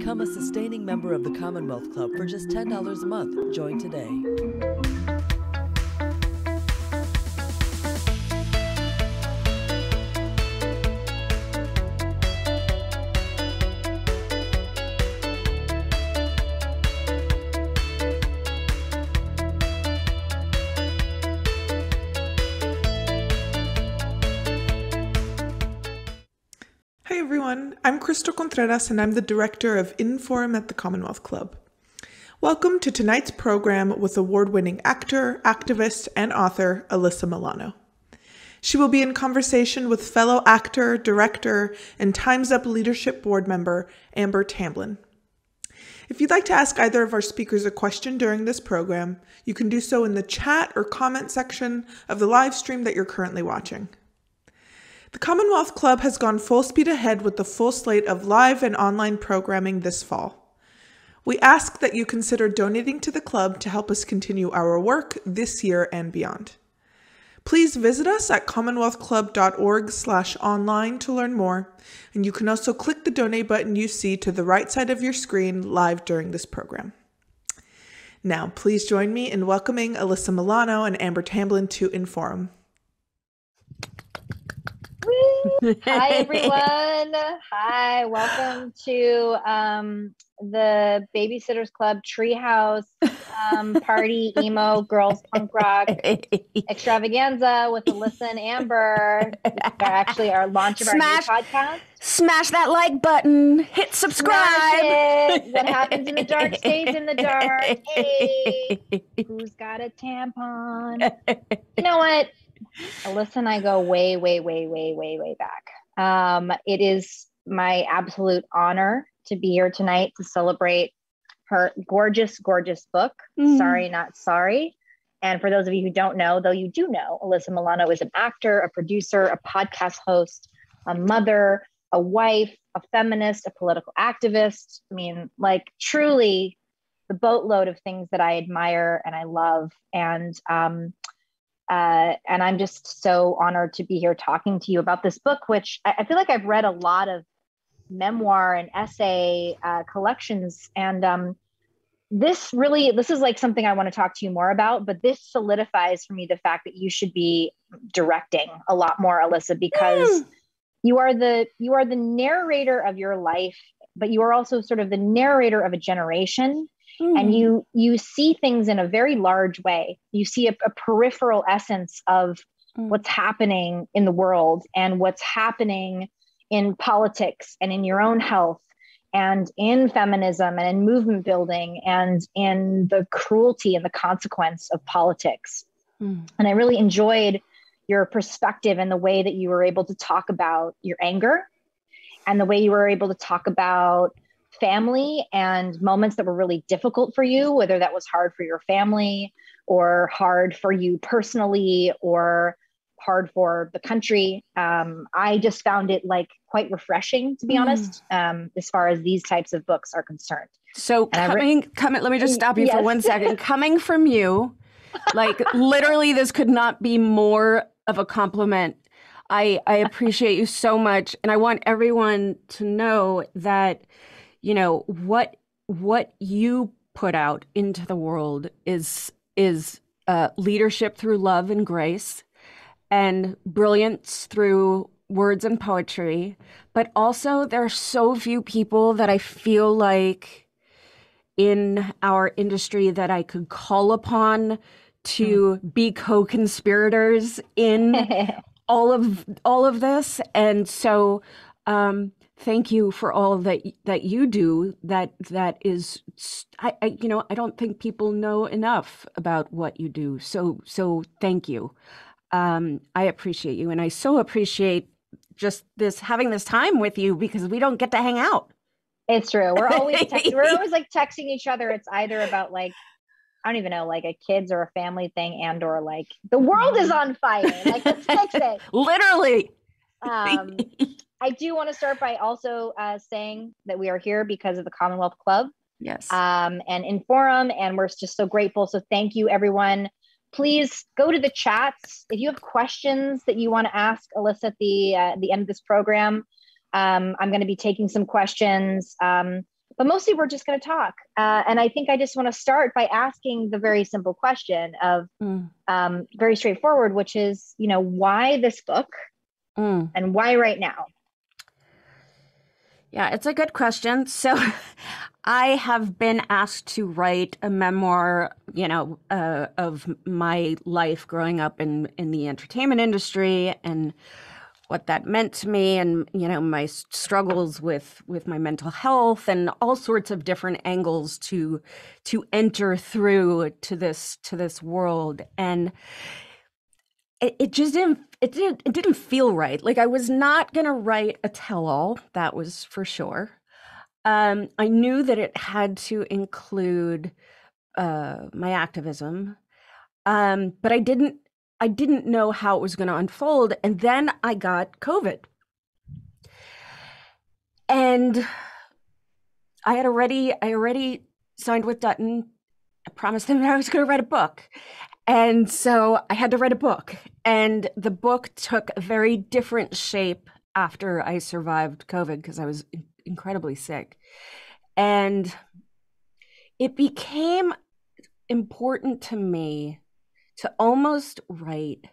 Become a sustaining member of the Commonwealth Club for just $10 a month. Join today. Hi everyone, I'm Crystal Contreras and I'm the Director of Inforum at the Commonwealth Club. Welcome to tonight's program with award-winning actor, activist, and author Alyssa Milano. She will be in conversation with fellow actor, director, and Time's Up Leadership Board member Amber Tamblyn. If you'd like to ask either of our speakers a question during this program, you can do so in the chat or comment section of the live stream that you're currently watching. The Commonwealth Club has gone full speed ahead with the full slate of live and online programming this fall. We ask that you consider donating to the club to help us continue our work this year and beyond. Please visit us at commonwealthclub.org/online to learn more, and you can also click the donate button you see to the right side of your screen live during this program. Now, please join me in welcoming Alyssa Milano and Amber Tamblyn to Inforum. Hi, everyone. Hi, welcome to the Babysitters Club Treehouse Party Emo Girls Punk Rock Extravaganza with Alyssa and Amber. It's actually our launch of our new podcast. Smash that like button. Hit subscribe. Smash it. What happens in the dark stays in the dark. Hey, who's got a tampon? You know what? Alyssa and I go way, way, way, way, way, way back. It is my absolute honor to be here tonight to celebrate her gorgeous, gorgeous book, Sorry Not Sorry. And for those of you who don't know, though you do know, Alyssa Milano is an actor, a producer, a podcast host, a mother, a wife, a feminist, a political activist. I mean, like truly the boatload of things that I admire and I love. And I'm just so honored to be here talking to you about this book, which I feel like I've read a lot of memoir and essay collections. And this is like something I want to talk to you more about, but this solidifies for me the fact that you should be directing a lot more, Alyssa, because you are the narrator of your life, but you are also sort of the narrator of a generation. And you see things in a very large way. You see a peripheral essence of what's happening in the world and what's happening in politics and in your own health and in feminism and in movement building and in the cruelty and the consequence of politics. And I really enjoyed your perspective and the way that you were able to talk about your anger and the way you were able to talk about family and moments that were really difficult for you, whether that was hard for your family or hard for you personally or hard for the country. I just found it like quite refreshing, to be honest, as far as these types of books are concerned. So let me just stop you for 1 second. Coming from you, like literally this could not be more of a compliment. I appreciate you so much. And I want everyone to know that you know, what you put out into the world is leadership through love and grace and brilliance through words and poetry. But also there are so few people that I feel like in our industry that I could call upon to be co-conspirators in all of this. And so thank you for all that you do. That is, I don't think people know enough about what you do. So thank you. I appreciate you, and I so appreciate just having this time with you because we don't get to hang out. It's true. We're always like texting each other. It's either about like I don't even know, like a kids or a family thing, and or like the world is on fire. Like let's fix it. Literally. I do want to start by also saying that we are here because of the Commonwealth Club. Yes. And Inforum, and we're just so grateful. So thank you, everyone. Please go to the chats. If you have questions that you want to ask Alyssa at the end of this program, I'm going to be taking some questions. but mostly we're just going to talk. And I think I just want to start by asking the very simple question of very straightforward, which is, why this book and why right now? Yeah, it's a good question. So I have been asked to write a memoir, of my life growing up in the entertainment industry and what that meant to me, and my struggles with my mental health and all sorts of different angles to enter through to this world. And it just didn't feel right. Like I was not going to write a tell-all, that was for sure. I knew that it had to include my activism, but I didn't know how it was going to unfold. And then I got COVID, and I already signed with Dutton. I promised them that I was going to write a book. And so I had to write a book, and the book took a very different shape after I survived COVID because I was incredibly sick. And it became important to me to almost write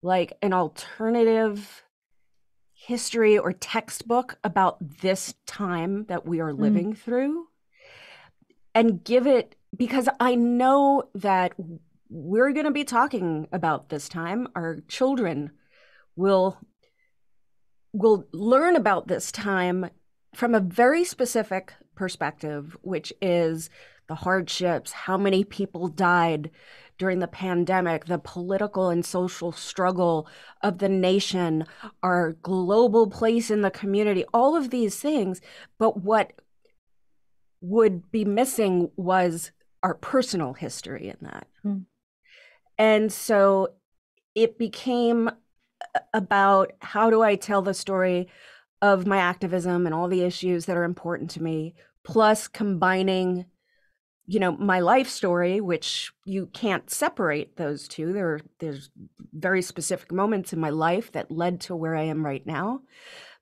like an alternative history or textbook about this time that we are living through, and give it, because I know that we're going to be talking about this time. Our children will learn about this time from a very specific perspective, which is the hardships, how many people died during the pandemic, the political and social struggle of the nation, our global place in the community, all of these things. But what would be missing was our personal history in that. And so it became about, how do I tell the story of my activism and all the issues that are important to me, plus combining, my life story, which you can't separate those two. There's very specific moments in my life that led to where I am right now,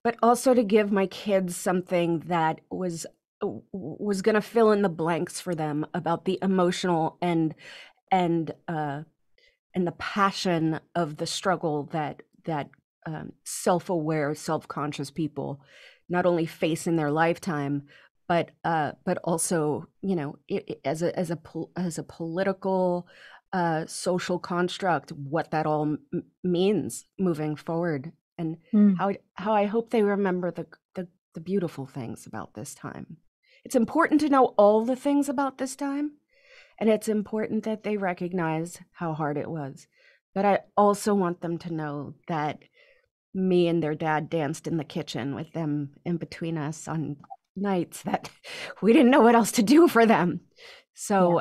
but also to give my kids something that was going to fill in the blanks for them about the emotional and the passion of the struggle that self-aware, self-conscious people not only face in their lifetime, but also, as a political, social construct, what that all means moving forward, and how I hope they remember the beautiful things about this time. It's important to know all the things about this time, and it's important that they recognize how hard it was. But I also want them to know that me and their dad danced in the kitchen with them in between us on nights that we didn't know what else to do for them. So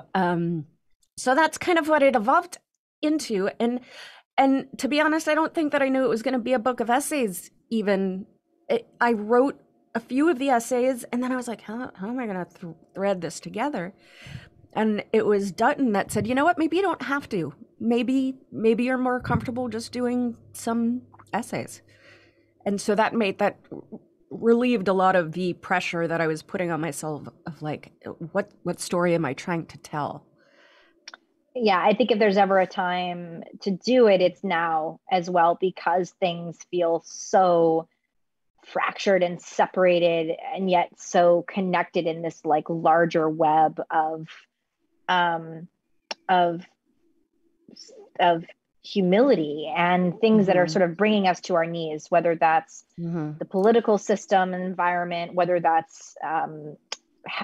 so that's kind of what it evolved into. And to be honest, I don't think that I knew it was going to be a book of essays even. I wrote a few of the essays, and then I was like, how am I going to thread this together? And it was Dutton that said, you know what, maybe you don't have to. Maybe you're more comfortable just doing some essays. And so that relieved a lot of the pressure that I was putting on myself of like, what story am I trying to tell? Yeah, I think if there's ever a time to do it, it's now as well, because things feel so fractured and separated, and yet so connected in this like larger web of humility and things that are sort of bringing us to our knees, whether that's the political system and environment, whether that's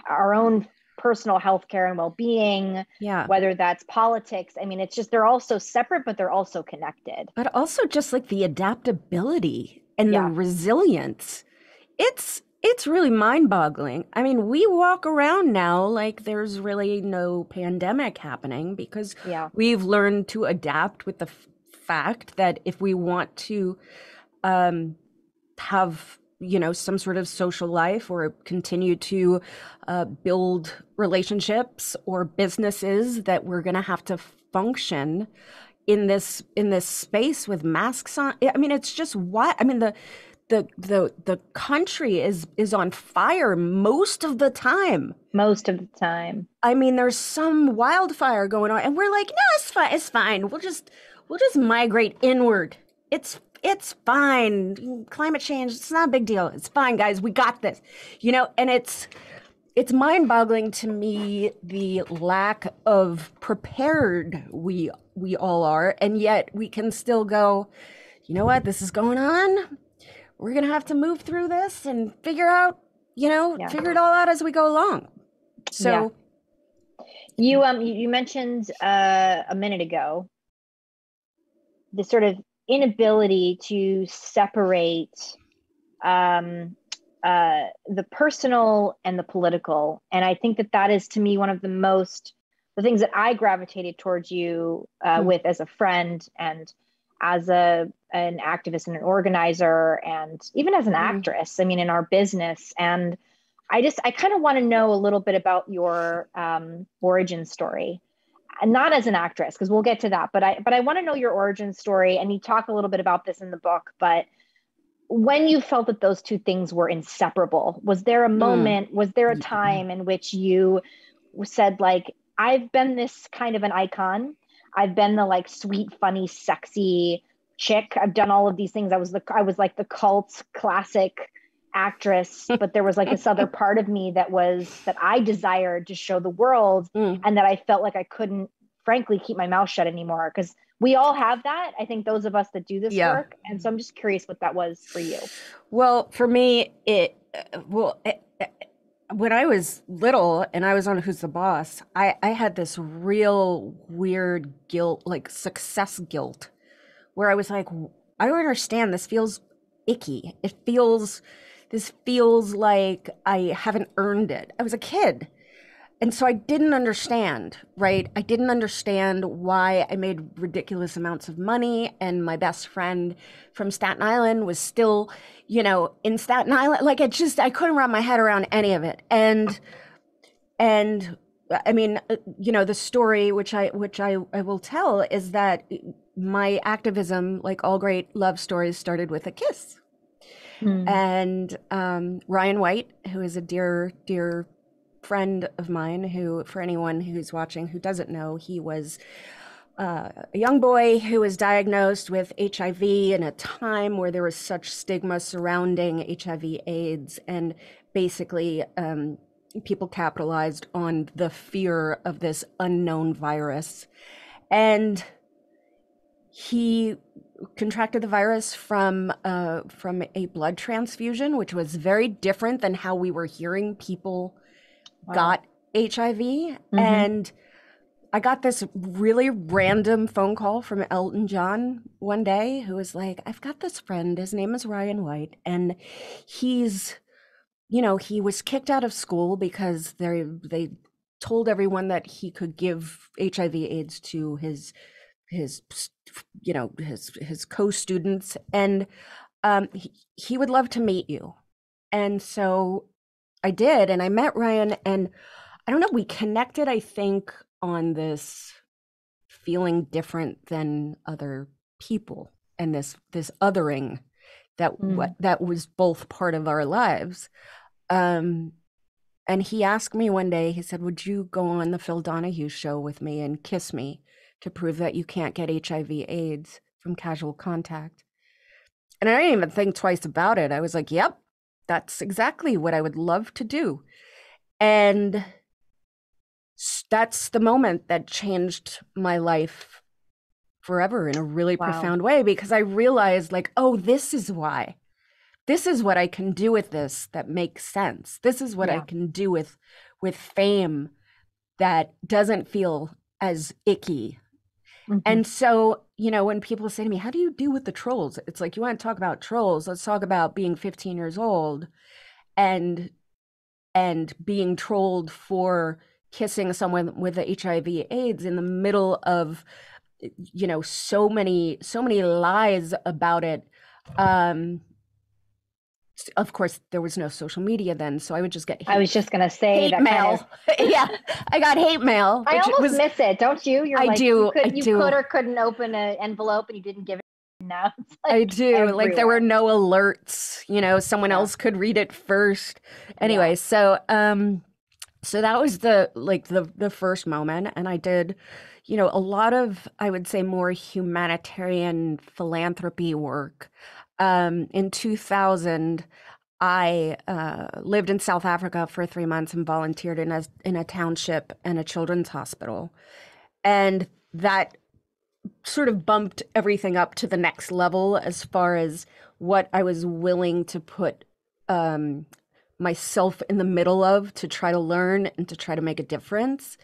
our own personal healthcare and well-being, whether that's politics. I mean, it's just, they're all so separate, but they're also connected. But also just like the adaptability and the resilience. It's really mind-boggling. I mean, we walk around now like there's really no pandemic happening, because we've learned to adapt with the fact that if we want to have, some sort of social life or continue to build relationships or businesses, that we're going to have to function in this space with masks on. I mean, it's just what, I mean, the country is on fire most of the time. Most of the time. I mean, there's some wildfire going on, and we're like, no, it's fine. We'll just migrate inward. It's fine. Climate change, it's not a big deal. It's fine, guys. We got this. You know, and it's mind-boggling to me the lack of prepared we all are, and yet we can still go, you know what, this is going on. We're gonna have to move through this and figure out, figure it all out as we go along. So you mentioned a minute ago the sort of inability to separate the personal and the political, and I think that is, to me, one of the things that I gravitated towards you with as a friend and as an activist and an organizer, and even as an actress, I mean, in our business. And I kind of want to know a little bit about your origin story, and not as an actress, because we'll get to that, but I want to know your origin story. And you talk a little bit about this in the book, but when you felt that those two things were inseparable, was there a moment, was there a time in which you said, like, I've been this kind of an icon. I've been the like sweet, funny, sexy chick. I've done all of these things. I was like the cult classic actress, but there was like this other part of me that I desired to show the world, and that I felt like I couldn't, frankly, keep my mouth shut anymore, because we all have that. I think those of us that do this work. And so I'm just curious what that was for you. Well, for me, when I was little and I was on Who's the Boss, I had this real weird guilt, like success guilt, where I was like, I don't understand. This feels icky. This feels like I haven't earned it. I was a kid. And so I didn't understand, right? I didn't understand why I made ridiculous amounts of money, and my best friend from Staten Island was still, in Staten Island. Like, I couldn't wrap my head around any of it. And I mean, the story which I will tell is that my activism, like all great love stories, started with a kiss. And Ryan White, who is a dear friend of mine, who, for anyone who's watching who doesn't know, he was a young boy who was diagnosed with HIV in a time where there was such stigma surrounding HIV/AIDS, and basically people capitalized on the fear of this unknown virus. And he contracted the virus from a blood transfusion, which was very different than how we were hearing people got HIV. And I got this really random phone call from Elton John one day, who was like, I've got this friend, his name is Ryan White, and he's, he was kicked out of school because they told everyone that he could give HIV/AIDS to his co-students, and he would love to meet you. And so I did, and I met Ryan, and I don't know, we connected, I think, on this feeling different than other people, and this othering that was both part of our lives. And he asked me one day, he said, would you go on the Phil Donahue show with me and kiss me to prove that you can't get HIV/AIDS from casual contact? And I didn't even think twice about it. I was like, yep, that's exactly what I would love to do. And that's the moment that changed my life forever in a really profound way, because I realized, like, oh, this is why. This is what I can do with this that makes sense. This is what I can do with fame that doesn't feel as icky. And so, when people say to me, how do you deal with the trolls? It's like, you want to talk about trolls? Let's talk about being 15 years old and being trolled for kissing someone with the HIV/AIDS in the middle of, so many lies about it. Of course, there was no social media then, so I would just get I was just going to say hate mail. Yeah, I got hate mail. I almost miss it, don't you? You're I like, do. You could or couldn't open an envelope, and you didn't give it. now. I do. everywhere. Like there were no alerts, someone else could read it first. Anyway, so that was the first moment. And I did, a lot of, I would say, more humanitarian philanthropy work. In 2000, I lived in South Africa for 3 months and volunteered in a township and a children's hospital. And that sort of bumped everything up to the next level as far as what I was willing to put myself in the middle of to try to learn and to try to make a difference.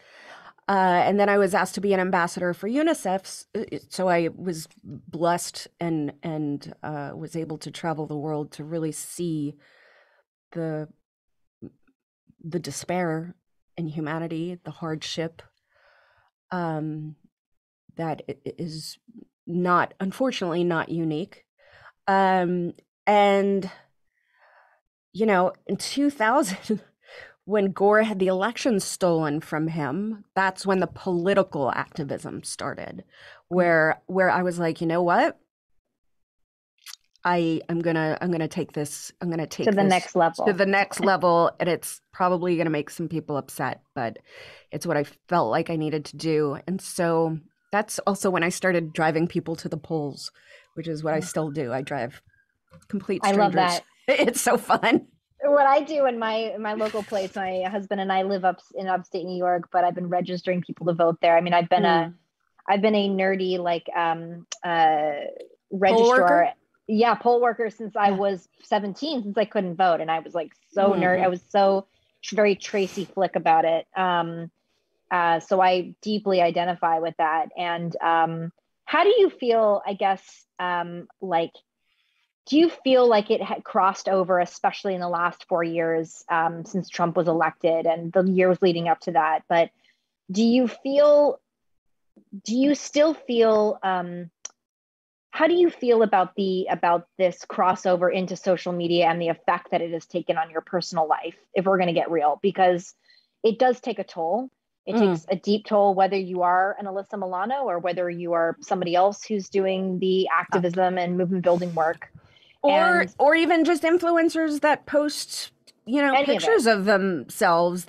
And then I was asked to be an ambassador for UNICEF. So I was blessed and was able to travel the world to really see the despair in humanity, the hardship that is not, unfortunately, not unique. And, in 2000, when Gore had the election stolen from him, that's when the political activism started, where I was like, you know what? I'm gonna take this. I'm gonna take to the next level. To the next level, and it's probably gonna make some people upset, but it's what I felt like I needed to do. And so that's also when I started driving people to the polls, which is what I still do. I drive complete strangers. I love that. It's so fun. What I do in my local place, my husband and I live in upstate New York, but I've been registering people to vote there. I mean, I've been a nerdy registrar. Poll worker since I was 17, since I couldn't vote, and I was like so nerd. I was so very Tracy Flick about it. So I deeply identify with that. And how do you feel? I guess do you feel like it had crossed over, especially in the last 4 years since Trump was elected and the years leading up to that? But do you still feel? How do you feel about this crossover into social media and the effect that it has taken on your personal life, if we're going to get real? Because it does take a toll. It takes a deep toll, whether you are an Alyssa Milano or whether you are somebody else who's doing the activism and movement building work. Or even just influencers that post, pictures of themselves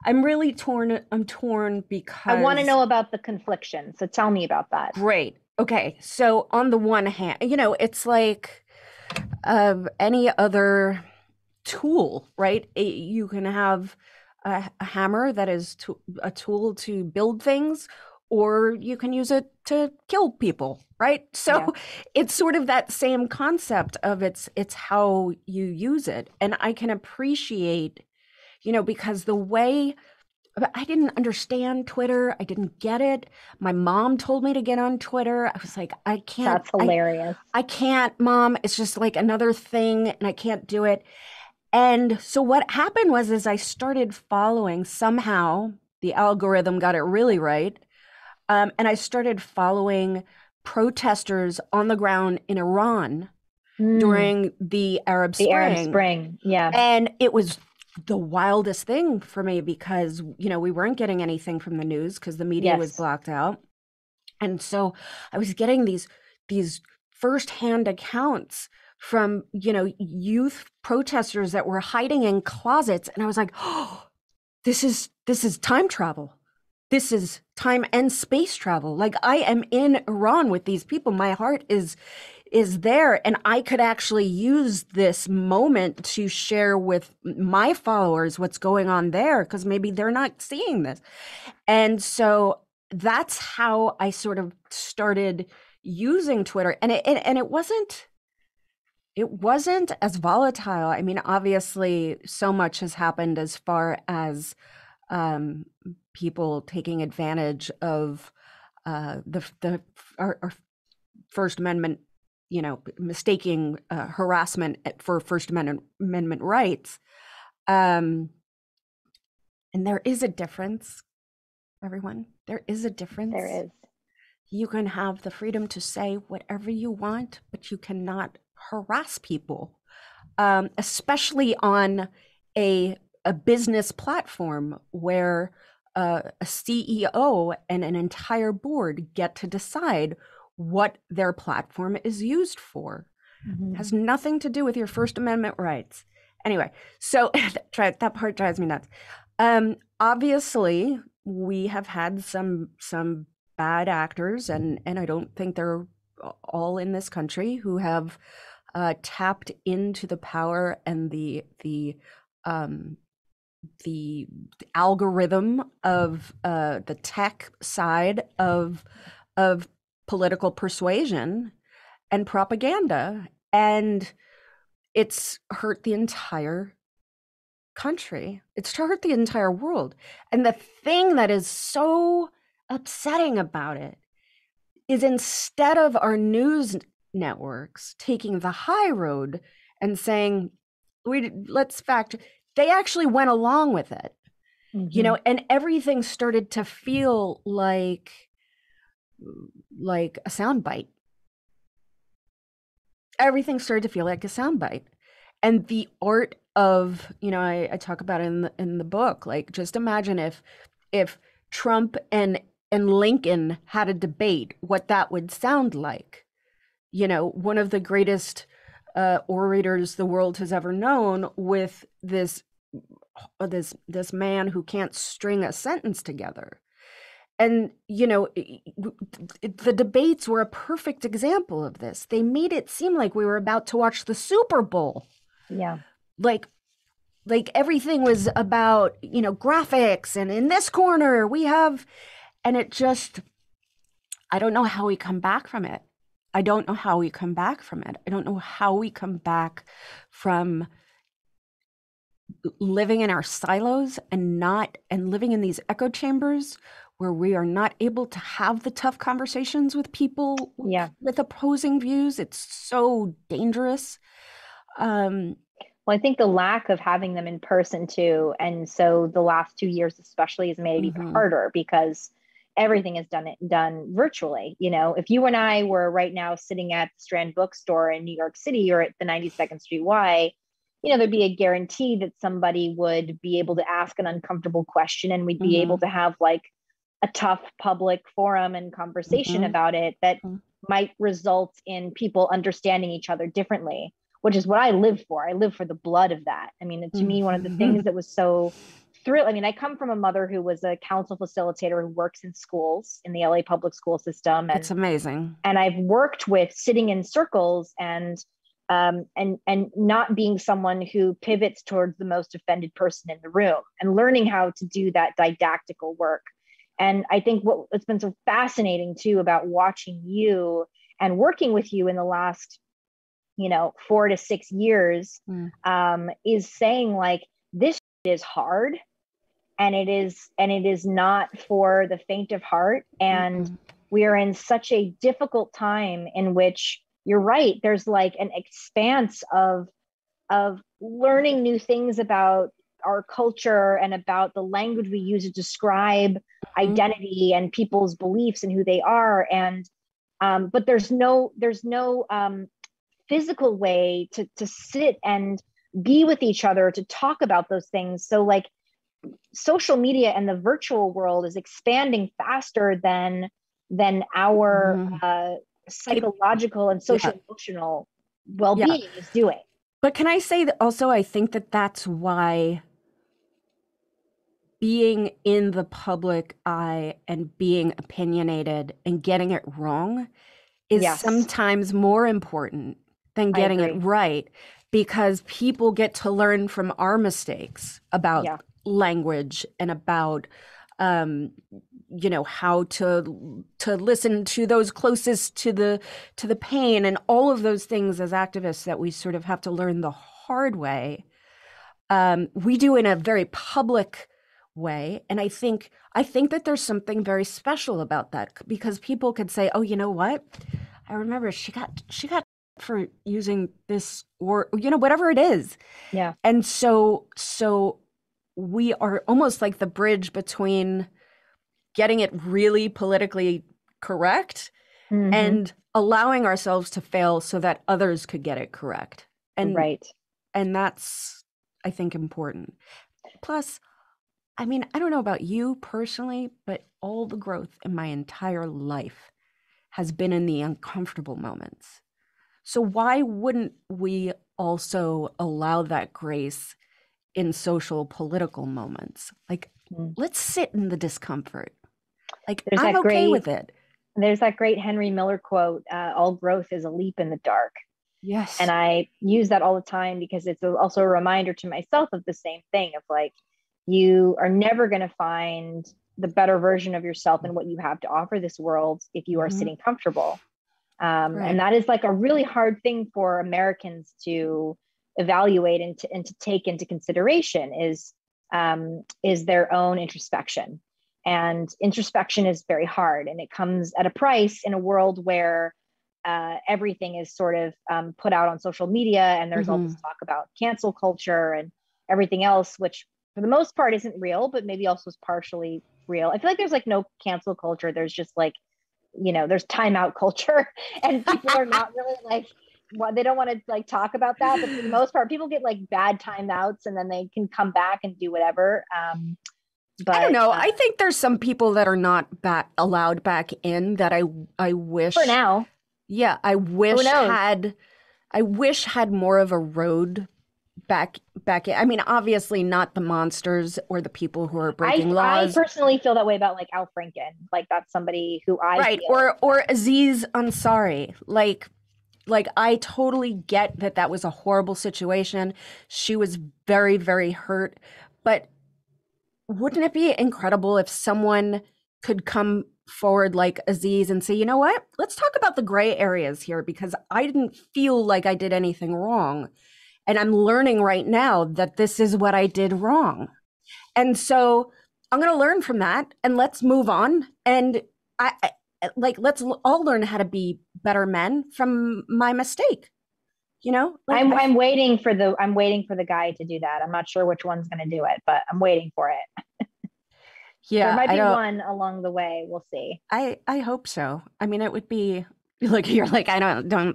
I'm really torn. I'm torn because I want to know about the confliction. So tell me about that. Great. Okay. So on the one hand, it's like any other tool, right? You can have a hammer that is a tool to build things, or you can use it to kill people, right? So it's sort of that same concept of it's how you use it. And I can appreciate, because the way I didn't understand Twitter, I didn't get it. My mom told me to get on Twitter. I was like, I can't. That's hilarious. I can't, Mom. It's just like another thing and I can't do it. And so what happened was I started following, somehow the algorithm got it really right. And I started following protesters on the ground in Iran during the Arab Spring. The Arab Spring, yeah. And it was the wildest thing for me because, we weren't getting anything from the news because the media was blocked out. And so I was getting these firsthand accounts from, youth protesters that were hiding in closets. And I was like, oh, this is time travel. This is time and space travel. Like I am in Iran with these people. My heart is there, and I could actually use this moment to share with my followers what's going on there, because maybe they're not seeing this. And so that's how I sort of started using Twitter. And it wasn't as volatile. I mean, obviously so much has happened as far as people taking advantage of our First Amendment, mistaking harassment for First Amendment rights. And there is a difference, everyone. There is a difference. There is. You can have the freedom to say whatever you want, but you cannot harass people, especially on a business platform where a CEO and an entire board get to decide what their platform is used for. It has nothing to do with your First Amendment rights. Anyway, so that part drives me nuts. Obviously, we have had some bad actors, and I don't think they're all in this country, who have tapped into the power and the algorithm of the tech side of political persuasion and propaganda, and it's hurt the entire country. It's hurt the entire world. And the thing that is so upsetting about it is, instead of our news networks taking the high road and saying, they actually went along with it, and everything started to feel like a soundbite. Everything started to feel like a soundbite. And the art of, I talk about it in the book, like, just imagine if Trump and Lincoln had a debate, what that would sound like. One of the greatest orators the world has ever known, with this man who can't string a sentence together. And, the debates were a perfect example of this. They made it seem like we were about to watch the Super Bowl. Yeah. Like everything was about, graphics, and in this corner we have, and it just, I don't know how we come back from it. I don't know how we come back from living in our silos and living in these echo chambers where we are not able to have the tough conversations with people with opposing views. It's so dangerous. Well, I think the lack of having them in person too. And so the last 2 years especially has made it even harder, because everything is done virtually. If you and I were right now sitting at the Strand Bookstore in New York City, or at the 92nd Street Y, there'd be a guarantee that somebody would be able to ask an uncomfortable question, and we'd be able to have like a tough public forum and conversation about it that might result in people understanding each other differently, which is what I live for. I live for the blood of that. I mean, to me, one of the things that was so thrilling, I come from a mother who was a council facilitator who works in schools in the LA public school system. It's amazing. And I've worked with sitting in circles and not being someone who pivots towards the most offended person in the room, and learning how to do that didactical work. And I think what's been so fascinating too about watching you and working with you in the last, 4 to 6 years, is saying, like, this is hard, and it is not for the faint of heart. And we are in such a difficult time in which, you're right, there's like an expanse of learning new things about our culture and about the language we use to describe identity and people's beliefs and who they are. And but there's no physical way to sit and be with each other to talk about those things. So like, social media and the virtual world is expanding faster than our psychological and social emotional well-being is doing. But can I say that also, I think that that's why being in the public eye and being opinionated and getting it wrong is sometimes more important than getting it right, because people get to learn from our mistakes about language and about how to listen to those closest to the pain, and all of those things as activists that we sort of have to learn the hard way. We do in a very public way, and I think that there's something very special about that, because people could say, "Oh, you know what? I remember she got for using this, or whatever it is." Yeah. And so we are almost like the bridge between getting it really politically correct and allowing ourselves to fail so that others could get it correct. And right. And that's, I think, important. Plus, I mean, I don't know about you personally, but all the growth in my entire life has been in the uncomfortable moments. So why wouldn't we also allow that grace in social political moments? Like, let's sit in the discomfort. Like, I'm okay with it. There's that great Henry Miller quote, all growth is a leap in the dark. Yes. And I use that all the time because it's also a reminder to myself of the same thing of like, you are never going to find the better version of yourself and what you have to offer this world if you are sitting comfortable. Right. And that is like a really hard thing for Americans to evaluate and to take into consideration is their own introspection. And introspection is very hard, and it comes at a price in a world where everything is sort of put out on social media, and there's all this talk about cancel culture and everything else, which for the most part isn't real, but maybe also is partially real. I feel like there's like no cancel culture. There's just like, you know, there's timeout culture, and people are not really like, they don't want to like talk about that. But for the most part, people get like bad timeouts, and then they can come back and do whatever. But I don't know. I think there's some people that are not allowed back in that I wish for now. Yeah, I wish had more of a road back in. I mean, obviously not the monsters or the people who are breaking laws. I personally feel that way about like Al Franken. Like that's somebody who or Aziz Ansari. Like I totally get that was a horrible situation. She was very, very hurt. But wouldn't it be incredible if someone could come forward like Aziz and say, you know what, let's talk about the gray areas here, because I didn't feel like I did anything wrong. And I'm learning right now that this is what I did wrong. And so I'm going to learn from that, and let's move on. And let's all learn how to be better men from my mistake. You know, like I'm waiting for the guy to do that. I'm not sure which one's going to do it, but I'm waiting for it. Yeah, there might be one along the way. We'll see. I hope so. I mean, it would be like, you're like, I don't know.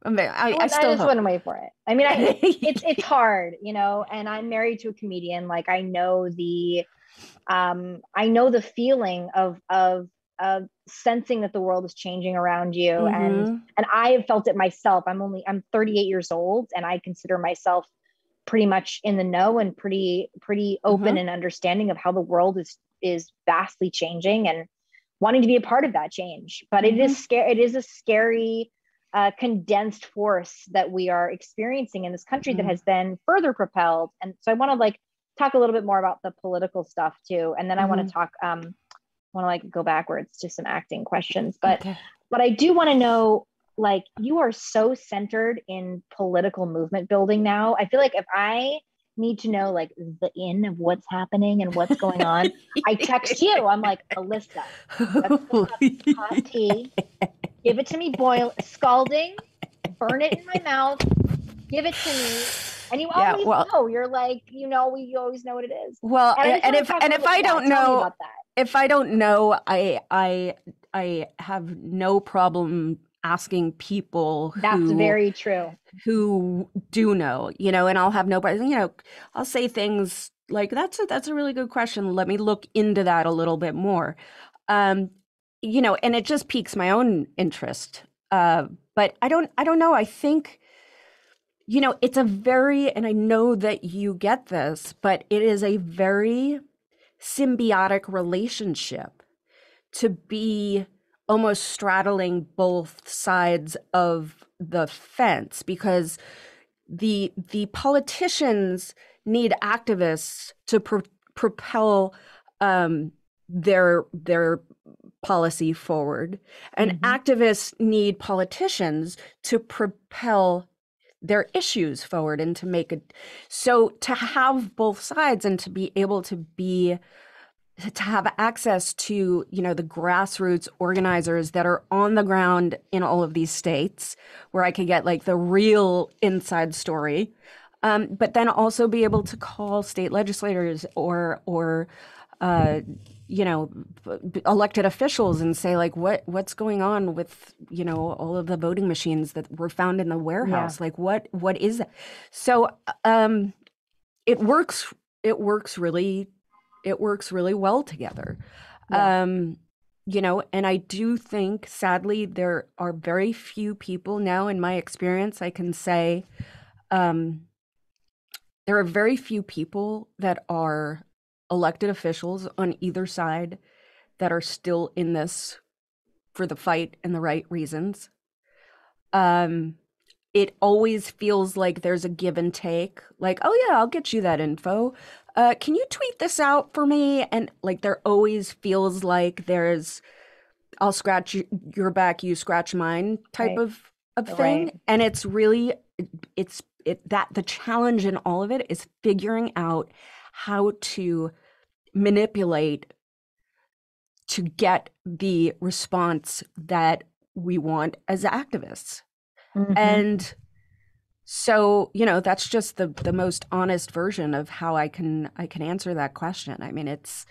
I still just wouldn't wait for it. I mean, it's hard, you know. And I'm married to a comedian. Like I know the feeling of sensing that the world is changing around you. And I have felt it myself. I'm 38 years old, and I consider myself pretty much in the know and pretty open and understanding of how the world is vastly changing, and wanting to be a part of that change. But it is scary. It is a scary, condensed force that we are experiencing in this country that has been further propelled. And so I want to like talk a little bit more about the political stuff too. And then I want to talk, want to like go backwards to some acting questions, but I do want to know, like, you are so centered in political movement building now. I feel like if I need to know like the in of what's happening and what's going on, I text you. I'm like, Alyssa, hot tea, give it to me, boil, scalding, burn it in my mouth, give it to me. And you always know. You're like, you always know what it is. Well, and if I don't know, I have no problem asking people that's very true, who do know, you know, and I'll have no problem, you know, I'll say things like, that's a really good question. Let me look into that a little bit more. You know, and it just piques my own interest. But I don't know. I think, you know, it's and I know that you get this, but it is a very symbiotic relationship to be almost straddling both sides of the fence, because the politicians need activists to propel their policy forward, and activists need politicians to propel their issues forward and to make it. So to have both sides and to be able to have access to, you know, the grassroots organizers that are on the ground in all of these states, where I could get like the real inside story, but then also be able to call state legislators or you know, elected officials and say like, what's going on with, you know, all of the voting machines that were found in the warehouse? Like what is that? So it works really it works really well together. Yeah. You know, and I do think, sadly, there are very few people now, in my experience, I can say, there are very few people that are elected officials on either side that are still in this for the fight and the right reasons. It always feels like there's a give and take, like, oh yeah, I'll get you that info. Can you tweet this out for me? And like, there always feels like there's, I'll scratch your back, you scratch mine type Right. of thing. Right. And it's really, that the challenge in all of it is figuring out how to manipulate to get the response that we want as activists. Mhm. And so, you know, that's just the most honest version of how I can answer that question. I mean, it's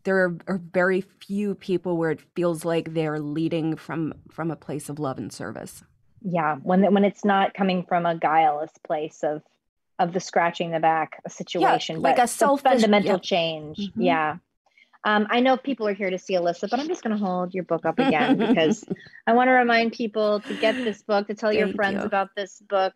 there are very few people where it feels like they're leading from a place of love and service. Yeah, when it's not coming from a guileless place of the scratching the back situation, like but a selfish fundamental change. Mhm. Yeah. I know people are here to see Alyssa, but I'm just going to hold your book up again because I want to remind people to get this book, to tell your Thank friends you. about this book,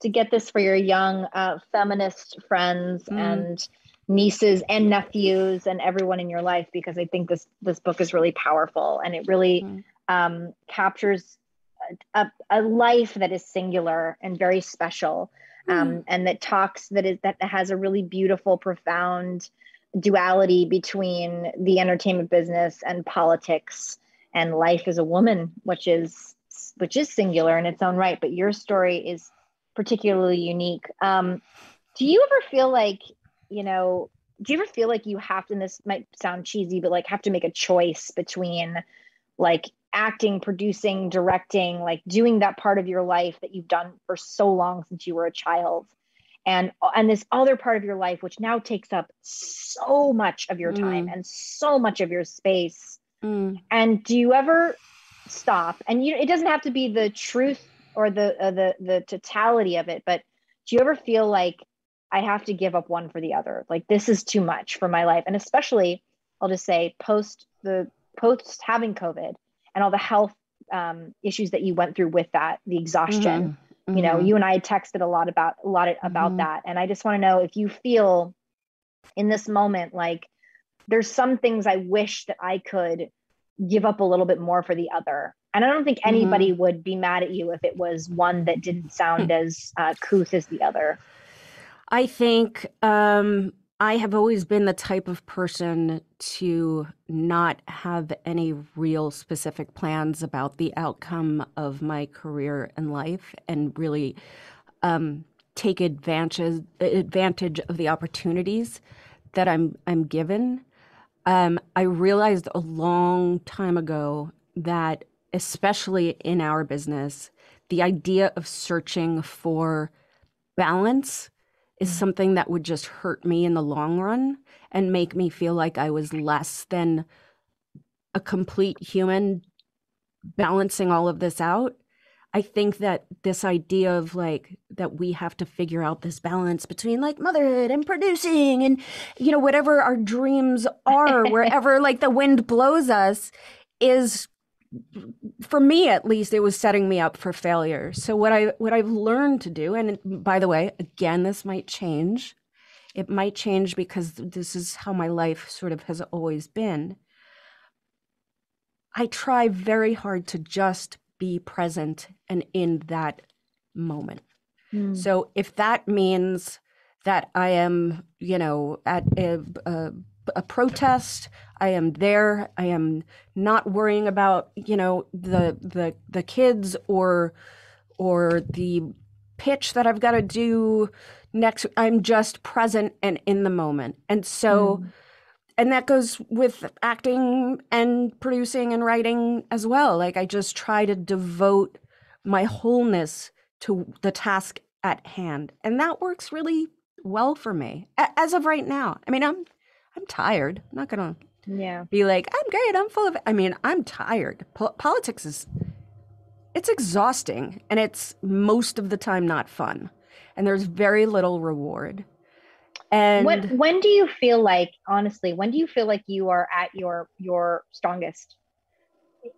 to get this for your young feminist friends and nieces and nephews and everyone in your life, because I think this book is really powerful, and it really captures a life that is singular and very special, and that has a really beautiful, profound duality between the entertainment business and politics and life as a woman, which is singular in its own right. But your story is particularly unique. Do you ever feel like, you have to, and this might sound cheesy, but like have to make a choice between like acting, producing, directing, like doing that part of your life that you've done for so long since you were a child, and this other part of your life, which now takes up so much of your time and so much of your space. And do you ever stop? And it doesn't have to be the truth or the totality of it, but do you ever feel like I have to give up one for the other? Like, this is too much for my life. And especially, I'll just say, post having COVID and all the health issues that you went through with that, the exhaustion. You know, you and I texted a lot about that. And I just want to know if you feel in this moment like there's some things I wish that I could give up a little bit more for the other. And I don't think anybody would be mad at you if it was one that didn't sound as couth as the other. I think I have always been the type of person to not have any real specific plans about the outcome of my career and life, and really take advantage of the opportunities that I'm given. I realized a long time ago that, especially in our business, the idea of searching for balance is something that would just hurt me in the long run and make me feel like I was less than a complete human balancing all of this out. I think that this idea of like that we have to figure out this balance between like motherhood and producing and, you know, whatever our dreams are, wherever like the wind blows us, is, for me at least, it was setting me up for failure. So what I've learned to do, and by the way, again, this might change. It might change because this is how my life sort of has always been. I try very hard to just be present and in that moment. So if that means that I am, you know, at a protest, I am there. I am not worrying about, you know, the kids or the pitch that I've got to do next. I'm just present and in the moment. And so, and that goes with acting and producing and writing as well. Like, I just try to devote my wholeness to the task at hand. And that works really well for me as of right now. I mean, I'm tired. I'm not going to be like, I'm great, I'm full of it. I mean, I'm tired. Politics it's exhausting, and it's most of the time not fun. And there's very little reward. And when do you feel like, honestly, when do you feel like you are at your strongest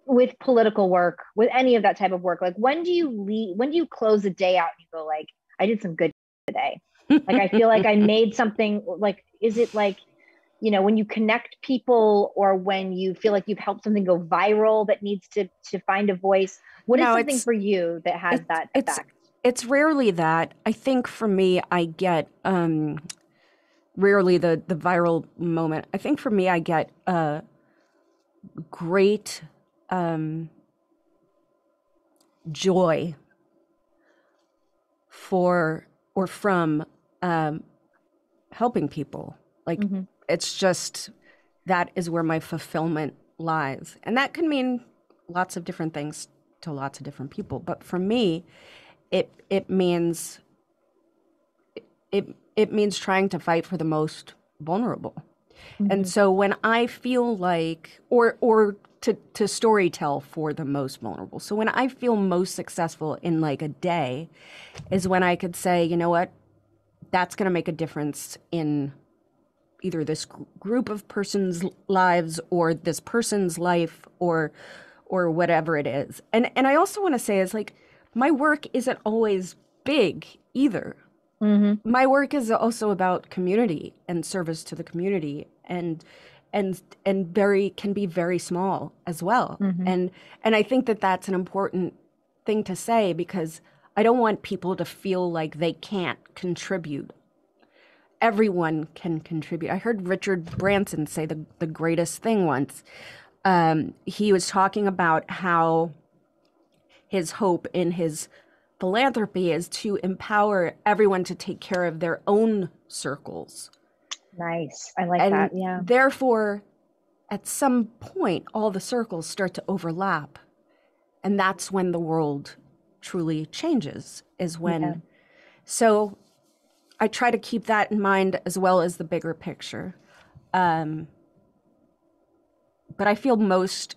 with political work, with any of that type of work? Like, when do you leave, when do you close the day out and you go like, I did some good today? Like, I feel like I made something. Like, is it like, when you connect people, or when you feel like you've helped something go viral that needs to find a voice? What is something for you that has that effect? It's rarely that. I think for me, I get rarely the viral moment. I think for me, I get great joy from helping people. Like, it's just, that is where my fulfillment lies. And that can mean lots of different things to lots of different people. But for me, it means trying to fight for the most vulnerable. And so when I feel like, or to storytell for the most vulnerable. So when I feel most successful in like a day is when I could say, you know what, that's going to make a difference in either this group of persons' lives or this person's life or whatever it is. And I also want to say is like, my work isn't always big either. My work is also about community and service to the community, and can be very small as well. And I think that that's an important thing to say, because I don't want people to feel like they can't contribute. Everyone can contribute. I heard Richard Branson say the greatest thing once. He was talking about how his hope in his philanthropy is to empower everyone to take care of their own circles. Nice. I like that. Yeah. Therefore, at some point, all the circles start to overlap. And that's when the world truly changes, is when. Yeah. So I try to keep that in mind as well as the bigger picture. But I feel most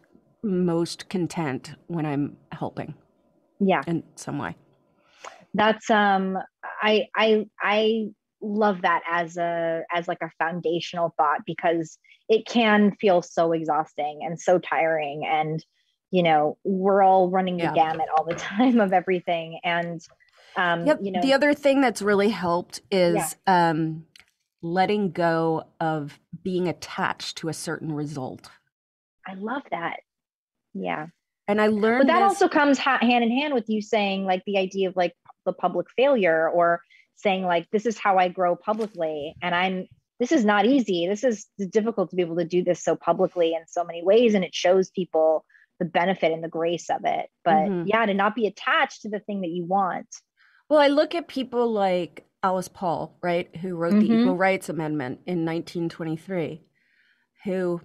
content when I'm helping. Yeah. In some way. That's I love that as like a foundational thought, because it can feel so exhausting and so tiring, and we're all running the gamut all the time of everything. And the other thing that's really helped is letting go of being attached to a certain result. I love that. Yeah. And I learned that also comes hand in hand with you saying like the idea of like the public failure, or saying like, this is how I grow publicly. And this is not easy. This is difficult to be able to do this so publicly in so many ways. And it shows people the benefit and the grace of it. But to not be attached to the thing that you want. Well, I look at people like Alice Paul, right, who wrote the Equal Rights Amendment in 1923, who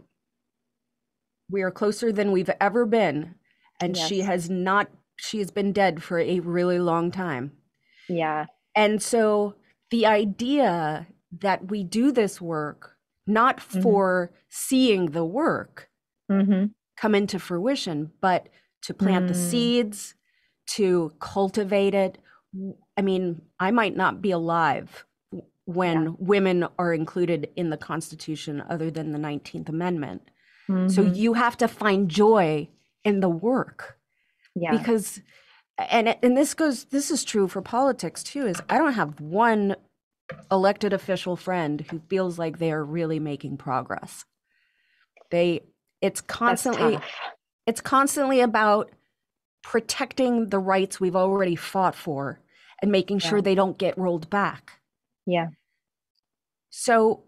we are closer than we've ever been. And she has been dead for a really long time. Yeah. And so the idea that we do this work, not for seeing the work come into fruition, but to plant the seeds, to cultivate it. I mean, I might not be alive when women are included in the Constitution other than the 19th Amendment. So you have to find joy in the work. Yeah. Because, and this is true for politics too, is I don't have one elected official friend who feels like they are really making progress. It's constantly about protecting the rights we've already fought for and making sure they don't get rolled back. Yeah. So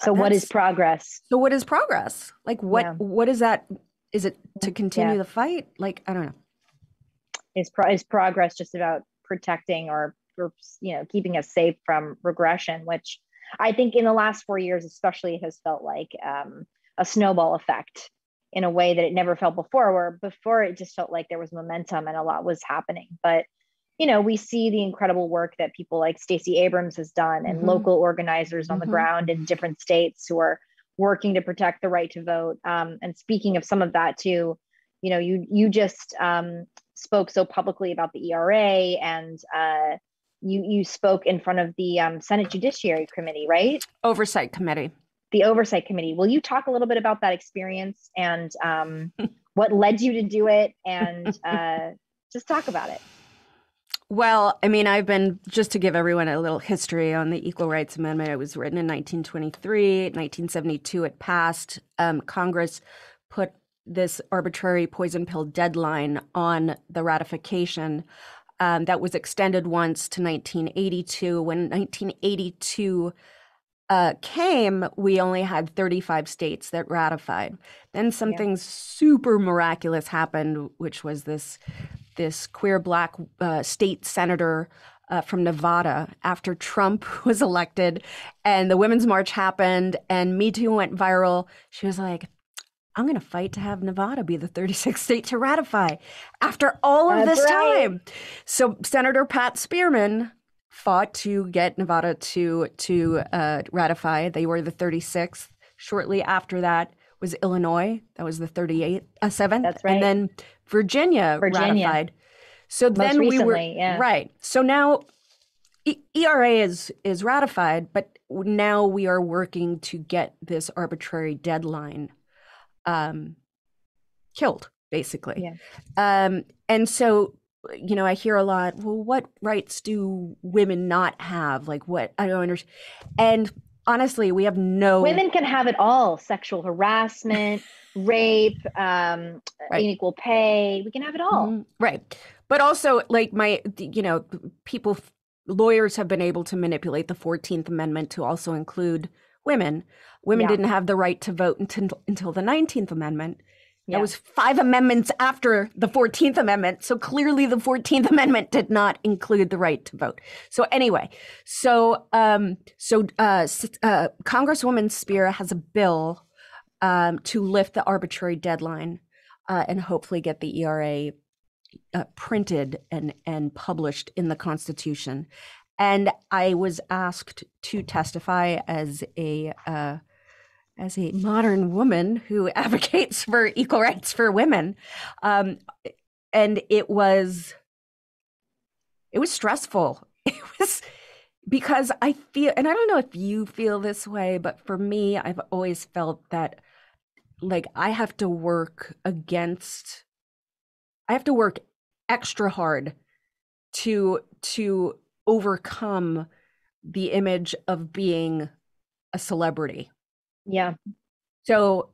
what is progress? So what is progress? Like what is that? Is it to continue the fight? Like, I don't know. Is progress just about protecting or keeping us safe from regression, which I think in the last 4 years especially has felt like a snowball effect in a way that it never felt before, where before it just felt like there was momentum and a lot was happening. But we see the incredible work that people like Stacey Abrams has done, and local organizers on the ground in different states who are working to protect the right to vote. And speaking of some of that too, you just spoke so publicly about the ERA and you spoke in front of the Senate Judiciary Committee, right? Oversight Committee. The Oversight Committee. Will you talk a little bit about that experience and what led you to do it, and just talk about it? Well, I mean, just to give everyone a little history on the Equal Rights Amendment, it was written in 1923. 1972, it passed. Congress put this arbitrary poison pill deadline on the ratification that was extended once to 1982. When 1982 came, we only had 35 states that ratified. Then something super miraculous happened, which was this queer Black state senator from Nevada after Trump was elected, and the Women's March happened and Me Too went viral. She was like, I'm going to fight to have Nevada be the 36th state to ratify after all of this time. So Senator Pat Spearman fought to get Nevada to ratify. They were the 36th. Shortly after that was Illinois. That was the 7th. That's right. And then Virginia ratified. So then recently, we were right. So now ERA is ratified, but now we are working to get this arbitrary deadline killed, basically. Yeah. And so, I hear a lot, well, what rights do women not have? Like, what? I don't understand. And honestly, we have no... Women can have it all. Sexual harassment, rape, unequal pay. We can have it all. Mm-hmm. Right. But also, like, lawyers have been able to manipulate the 14th Amendment to also include women. Women didn't have the right to vote until the 19th Amendment. That was 5 amendments after the 14th Amendment. So clearly the 14th Amendment did not include the right to vote. So anyway, Congresswoman Speier has a bill to lift the arbitrary deadline and hopefully get the ERA printed and published in the Constitution. And I was asked to testify as a modern woman who advocates for equal rights for women. And it was stressful. It was because I feel, and I don't know if you feel this way, but for me, I've always felt that like I have to work extra hard to overcome the image of being a celebrity. Yeah. So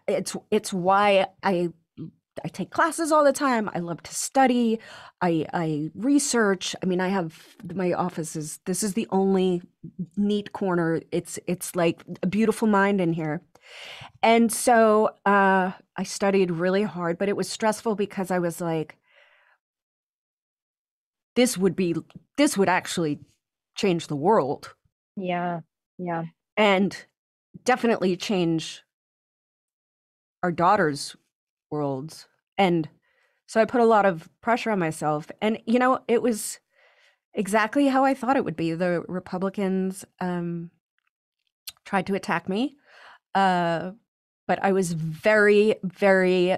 it's why I take classes all the time. I love to study. I research. I mean, I have my office this is the only neat corner. It's like a beautiful mind in here. And so I studied really hard, but it was stressful because I was like, this would actually change the world. Yeah. Yeah. And definitely change our daughters' worlds. And so I put a lot of pressure on myself. And, it was exactly how I thought it would be. The Republicans tried to attack me. But I was very, very,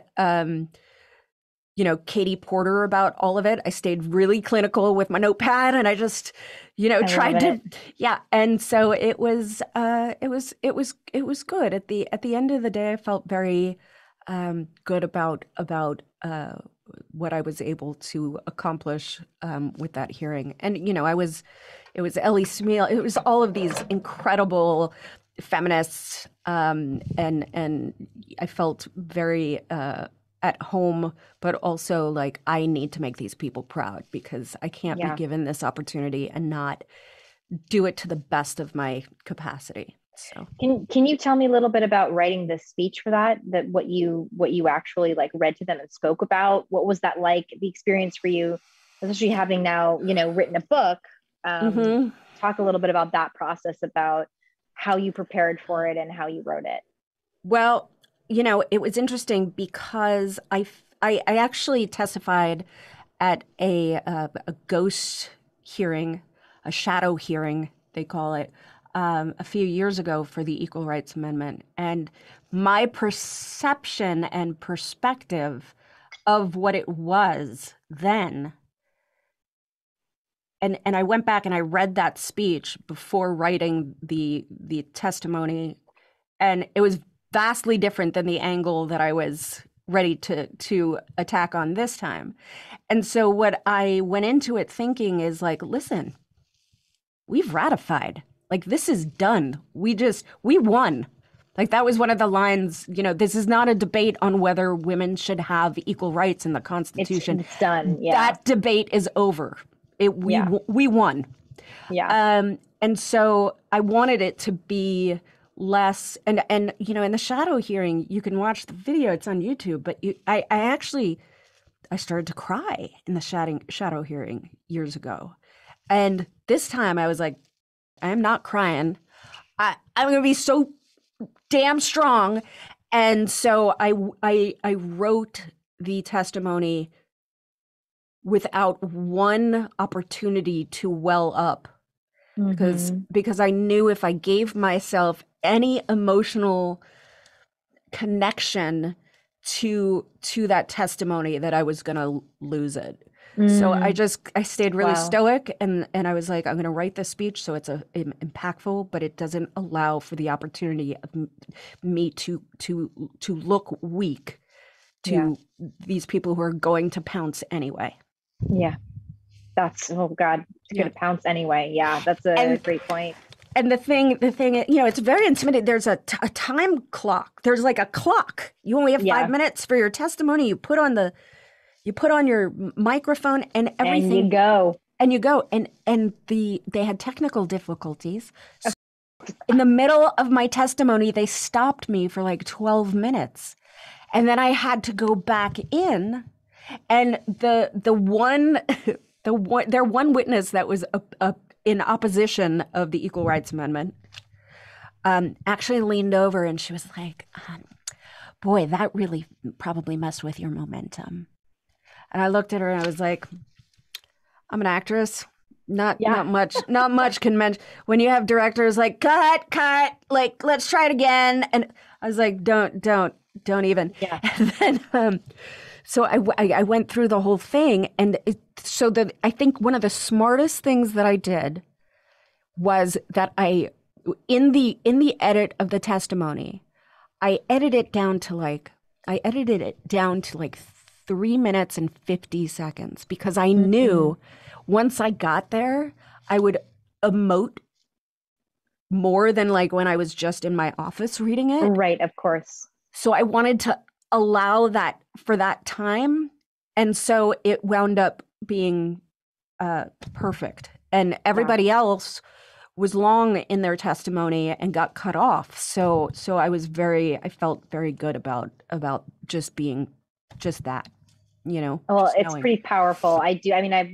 Katie Porter about all of it. I stayed really clinical with my notepad and I just, tried to, And so it was good. At the end of the day, I felt very good about what I was able to accomplish with that hearing. And, it was Ellie Smeal. It was all of these incredible feminists. And I felt very, at home, but also like I need to make these people proud because I can't be given this opportunity and not do it to the best of my capacity. So can you tell me a little bit about writing this speech for that what you actually like read to them and spoke about? What was that like, the experience for you, especially having now, written a book? Talk a little bit about that process, about how you prepared for it and how you wrote it. Well, it was interesting because I actually testified at a ghost hearing, a shadow hearing, they call it, a few years ago for the Equal Rights Amendment. And my perception and perspective of what it was then and I went back and I read that speech before writing the testimony, and it was vastly different than the angle that I was ready to attack on this time. And so what I went into it thinking is like, listen, we've ratified. Like, this is done. We won. Like, that was one of the lines, this is not a debate on whether women should have equal rights in the Constitution. It's done. Yeah. That debate is over. We won. Yeah. And so I wanted it to be less, and in the shadow hearing, you can watch the video, it's on YouTube, but I started to cry in the shadow hearing years ago. And this time I was like, I am not crying. I'm going to be so damn strong. And so I wrote the testimony without one opportunity to well up, because I knew if I gave myself any emotional connection to that testimony that I was going to lose it. So I stayed really stoic, and I was like, I'm going to write this speech so it's impactful, but it doesn't allow for the opportunity of me to look weak to these people who are going to pounce anyway. Yeah. That's, oh God, it's going to pounce anyway. Yeah, that's a great point. And the thing, it's very intimidating. There's a time clock. There's like a clock. You only have 5 minutes for your testimony. You put on your microphone and everything. And you go. And they had technical difficulties. So in the middle of my testimony, they stopped me for like 12 minutes. And then I had to go back in. And their one witness that was in opposition of the Equal Rights Amendment actually leaned over, and she was like, boy, that really probably messed with your momentum. And I looked at her and I was like, I'm an actress. Not much can mention. When you have directors like, cut, like, let's try it again. And I was like, don't even. Yeah. And then, so I went through the whole thing. And I think one of the smartest things that I did was that in the edit of the testimony, I edited it down to like 3 minutes and 50 seconds, because I knew once I got there, I would emote more than like when I was just in my office reading it. Right, of course. So I wanted to allow that for that time. And so it wound up being perfect. And everybody else was long in their testimony and got cut off. So I felt very good about just being just that. Well, it's pretty powerful. I've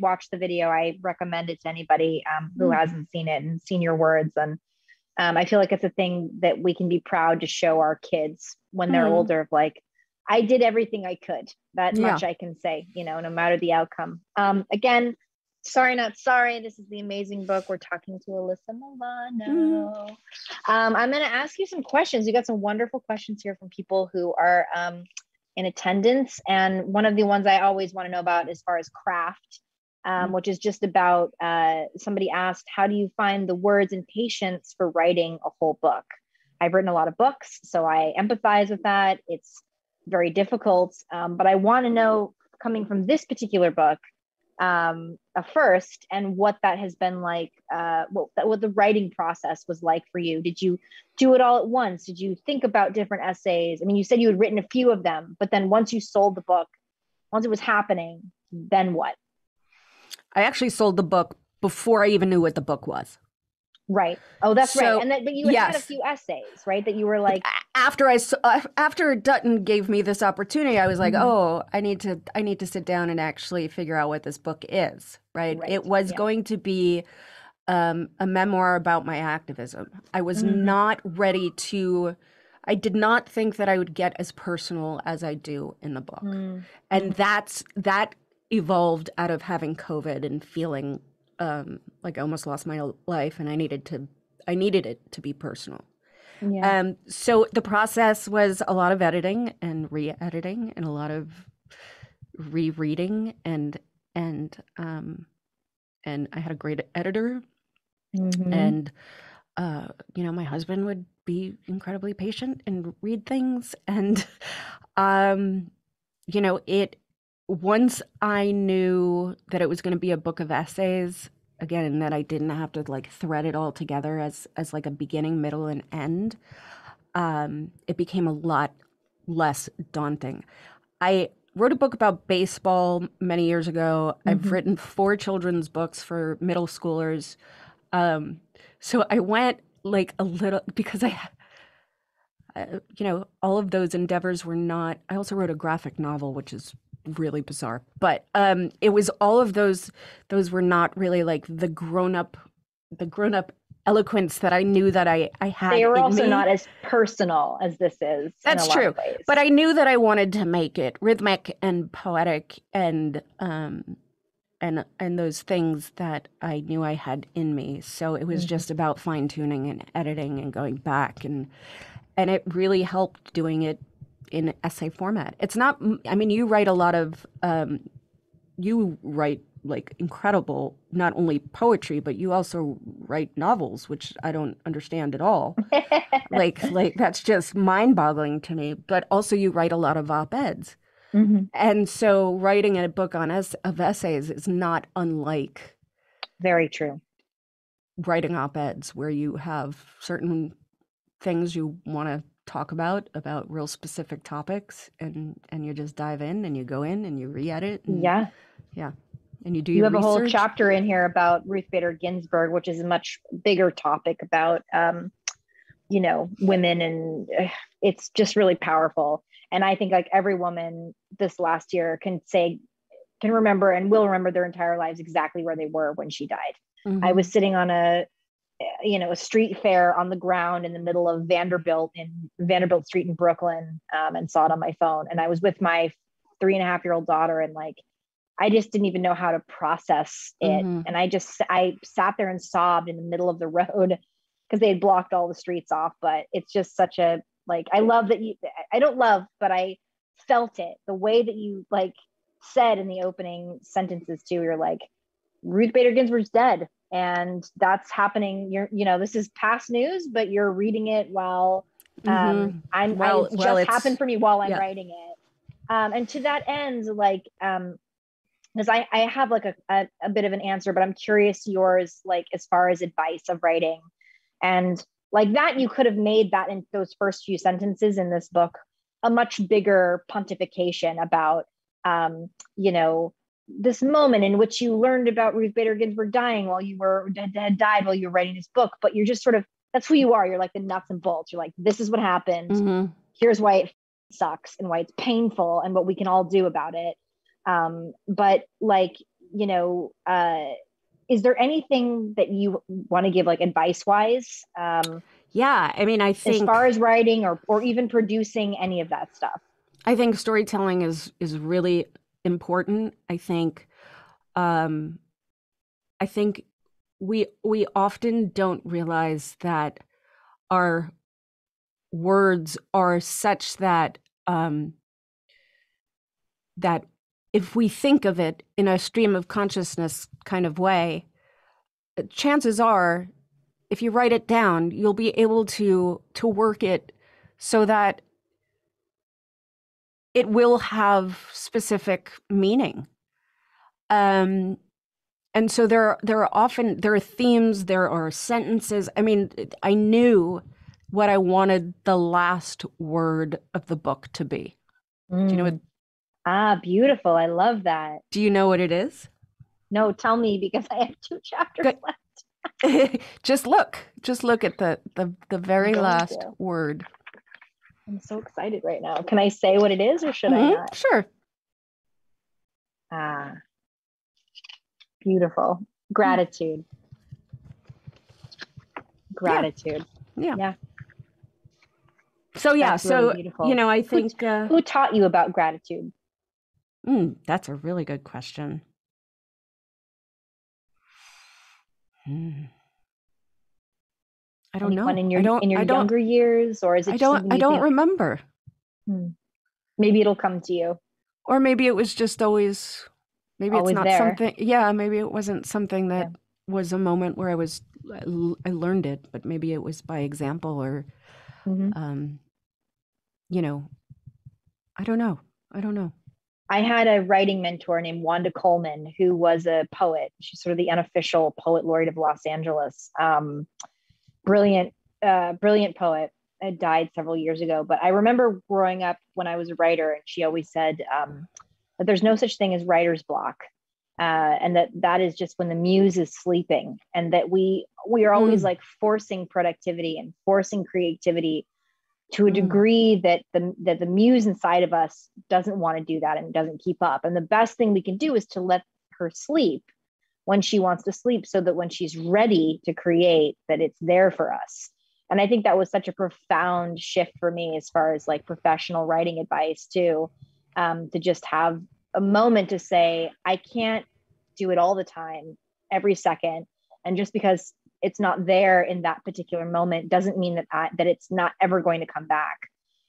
watched the video. I recommend it to anybody who hasn't seen it and seen your words. And I feel like it's a thing that we can be proud to show our kids when they're older. Like, I did everything I could. That much I can say, no matter the outcome. Again, sorry, not sorry. This is the amazing book. We're talking to Alyssa Milano. I'm going to ask you some questions. We got some wonderful questions here from people who are in attendance. And one of the ones I always want to know about as far as craft, which is just about, somebody asked, how do you find the words and patience for writing a whole book? I've written a lot of books, so I empathize with that. It's very difficult. But I want to know, coming from this particular book, first, and what that has been like, what the writing process was like for you. Did you do it all at once? Did you think about different essays? I mean, you said you had written a few of them, but then once you sold the book, once it was happening, then what? I actually sold the book before I even knew what the book was. Right. Oh, that's right. And but you had a few essays, right? That you were like, after Dutton gave me this opportunity, I was like, oh, I need to sit down and actually figure out what this book is. Right. It was going to be a memoir about my activism. I was not ready to. I did not think that I would get as personal as I do in the book, and that evolved out of having COVID and feeling like I almost lost my life, and I needed it to be personal. Yeah. So the process was a lot of editing and re-editing and a lot of rereading and and I had a great editor. Mm-hmm. And, my husband would be incredibly patient and read things. And, once I knew that it was going to be a book of essays, again, that I didn't have to like thread it all together as like a beginning, middle, and end, it became a lot less daunting. I wrote a book about baseball many years ago. Mm-hmm. I've written 4 children's books for middle schoolers. So I went like a little, because all of those endeavors were not, I also wrote a graphic novel, which is really bizarre, but it was all of those were not really like the grown-up eloquence that I knew that I had. They were also me. not as personal as this is. That's true. But I knew that I wanted to make it rhythmic and poetic and those things that I knew I had in me. So it was just about fine tuning and editing and going back, and it really helped doing it in essay format. It's not, I mean, you write a lot of, you write like incredible, not only poetry, but you also write novels, which I don't understand at all. like that's just mind boggling to me, but also you write a lot of op-eds. Mm-hmm. And so writing a book of essays is not unlike very true writing op-eds, where you have certain things you want to talk about real specific topics, and you just dive in and you go in and you re-edit. And, yeah. And you have research. A whole chapter in here about Ruth Bader Ginsburg, which is a much bigger topic about, women, and it's just really powerful. And I think like every woman this last year can remember and will remember their entire lives exactly where they were when she died. Mm-hmm. I was sitting on a street fair on the ground in the middle of Vanderbilt Street in Brooklyn, and saw it on my phone. And I was with my 3.5-year-old daughter, and like, I just didn't even know how to process it. Mm-hmm. And I sat there and sobbed in the middle of the road because they had blocked all the streets off. But it's just such a, like, I love that I don't love, but I felt it. The way that you like said in the opening sentences too, you're like, Ruth Bader Ginsburg's dead. And that's happening. This is past news, but you're reading it while happened for me while I'm writing it. And to that end, like, because I have like a bit of an answer, but I'm curious yours, like, as far as advice of writing, and like that, you could have made that in those first few sentences in this book a much bigger pontification about, this moment in which you learned about Ruth Bader Ginsburg dying while you had died while you were writing this book, but you're just sort of, that's who you are. You're like the nuts and bolts. You're like, this is what happened. Mm-hmm. Here's why it sucks and why it's painful and what we can all do about it. But like, is there anything that you want to give like advice wise? Yeah. I mean, I think as far as writing or even producing any of that stuff, I think storytelling is really important. I think we often don't realize that our words are such that that if we think of it in a stream of consciousness kind of way, chances are, if you write it down, you'll be able to work it so that it will have specific meaning. And so there are themes, there are sentences. I mean, I knew what I wanted the last word of the book to be. Do you know what? Beautiful. I love that. Do you know what it is? No, tell me, because I have 2 chapters left. Just look at the very last word. I'm so excited right now. Can I say what it is, or should I not? Sure. Beautiful. Gratitude. Gratitude. Yeah. So really beautiful. I think who taught you about gratitude? That's a really good question. I don't know. In your younger years, or is it? I don't remember. Maybe it'll come to you. Or maybe it was just always Maybe it's always not there. something, maybe it wasn't something that was a moment where I learned it, but maybe it was by example or, you know, I don't know. I had a writing mentor named Wanda Coleman, who was a poet. She's sort of the unofficial poet laureate of Los Angeles. Brilliant poet. Died several years ago, but I remember growing up when I was a writer, and she always said that there's no such thing as writer's block, and that is just when the muse is sleeping, and that we are always like forcing productivity and forcing creativity to a degree that the muse inside of us doesn't want to do that and doesn't keep up. And the best thing we can do is to let her sleep when she wants to sleep, so that when she's ready to create, that it's there for us. And I think that was such a profound shift for me as far as like professional writing advice too, to just have a moment to say, I can't do it all the time, every second. And just because it's not there in that particular moment doesn't mean that it's not ever going to come back.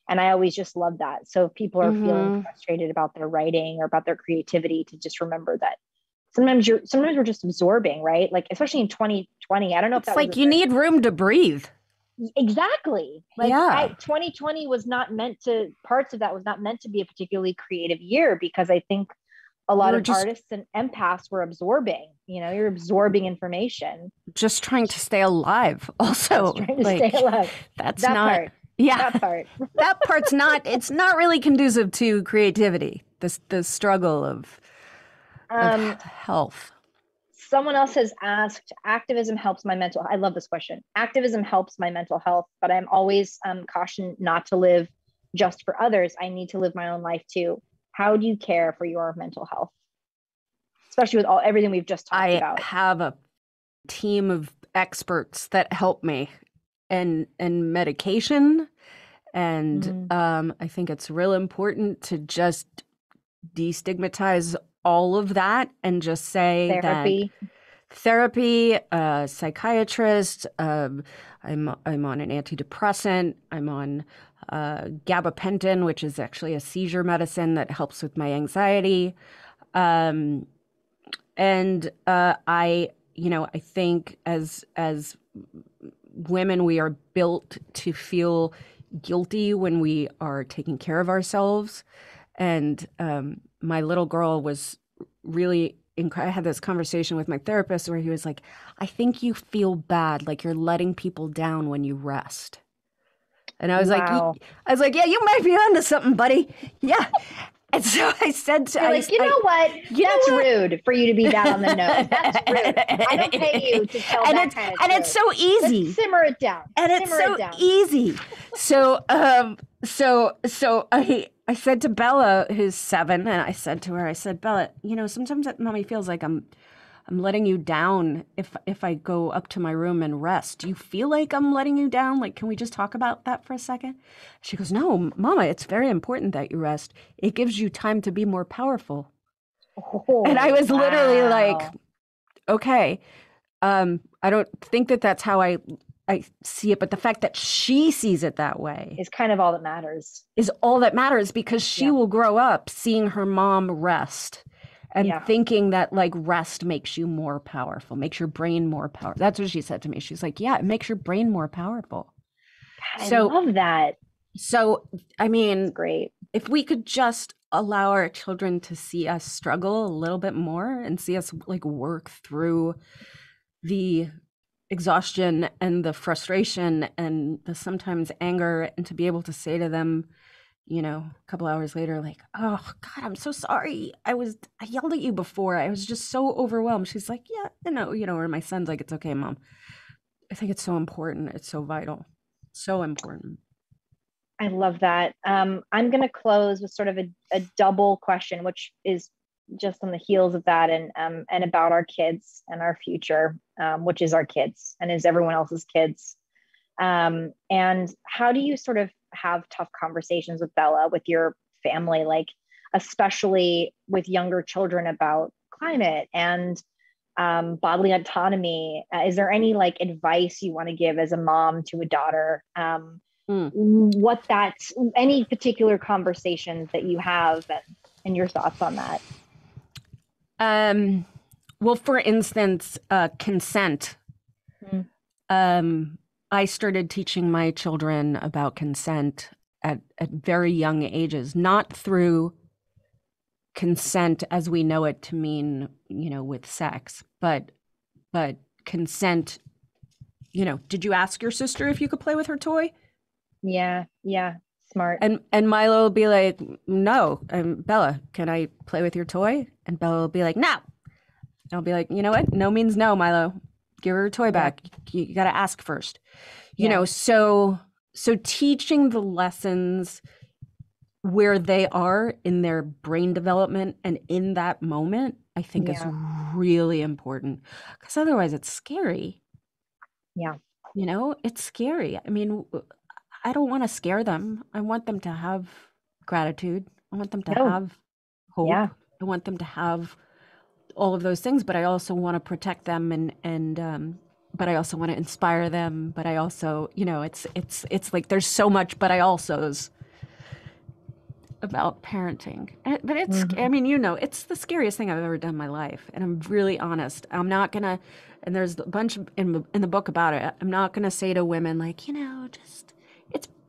And I always just love that. So if people are feeling frustrated about their writing or about their creativity, to just remember that sometimes we're just absorbing, right? Like, especially in 2020, I don't know if it's like you need room to breathe. Exactly. Like 2020 was not meant to, parts of that was not meant to be a particularly creative year, because I think a lot of artists and empaths were absorbing, you're absorbing information. Just trying to stay alive also. Stay alive. That's that not, part. Yeah. That part. That part's not, it's not really conducive to creativity, the struggle of health. Someone else has asked, activism helps my mental, I love this question. Activism helps my mental health, but I'm always cautioned not to live just for others. I need to live my own life too. How do you care for your mental health? Especially with everything we've just talked about. I have a team of experts that help me and medication. And I think it's real important to just destigmatize all of that and just say therapy, psychiatrist, I'm on an antidepressant, I'm on gabapentin, which is actually a seizure medicine that helps with my anxiety. I think as women, we are built to feel guilty when we are taking care of ourselves. And my little girl was really, I had this conversation with my therapist where he was like, I think you feel bad, like you're letting people down when you rest. And I was like, yeah, you might be onto something, buddy. Yeah. And so I said to what? That's rude for you to be down on the nose. That's rude. I don't pay you to tell that kind of truth. And it's so easy. Let's simmer it down. And it's so easy. So I said to Bella, who's 7, and I said to her, Bella, sometimes mommy feels like I'm letting you down if I go up to my room and rest. Do you feel like I'm letting you down? Like, can we just talk about that for a second? She goes, no, Mama, it's very important that you rest. It gives you time to be more powerful. Oh, and I was literally like, okay, I don't think that's how I see it, but the fact that she sees it that way is kind of all that matters. Is all that matters, because she will grow up seeing her mom rest and thinking that like rest makes you more powerful, makes your brain more powerful. That's what she said to me. She's like, yeah, it makes your brain more powerful. God, I love that. So, I mean, great. If we could just allow our children to see us struggle a little bit more and see us like work through the exhaustion and the frustration and the sometimes anger, and to be able to say to them, a couple hours later, like, oh God, I'm so sorry. I yelled at you before. I was just so overwhelmed. She's like, yeah, or my son's like, it's okay, Mom. I think it's so important. It's so vital. So important. I love that. I'm going to close with sort of a double question, which is just on the heels of that, and about our kids and our future, which is our kids and is everyone else's kids. And how do you sort of have tough conversations with Bella, with your family, like especially with younger children, about climate and bodily autonomy? Is there any like advice you want to give as a mom to a daughter? Any particular conversations that you have, and your thoughts on that? Well, for instance, consent. I started teaching my children about consent at very young ages, not through consent as we know it to mean, with sex, but consent, did you ask your sister if you could play with her toy? Yeah. Smart. And Milo will be like, no. Bella, can I play with your toy? And Bella will be like, no. And I'll be like, you know what? No means no, Milo. Give her toy back. You got to ask first. So teaching the lessons where they are in their brain development and in that moment, I think is really important, because otherwise it's scary. Yeah. It's scary. I mean, I don't want to scare them. I want them to have gratitude. I want them to have hope. Yeah. I want them to have all of those things, but I also want to protect them and but I also want to inspire them. But I also, it's like there's so much, but I also's about parenting. But it's, I mean, it's the scariest thing I've ever done in my life. And I'm really honest. I'm not going to, and there's a bunch in the book about it. I'm not going to say to women like, just,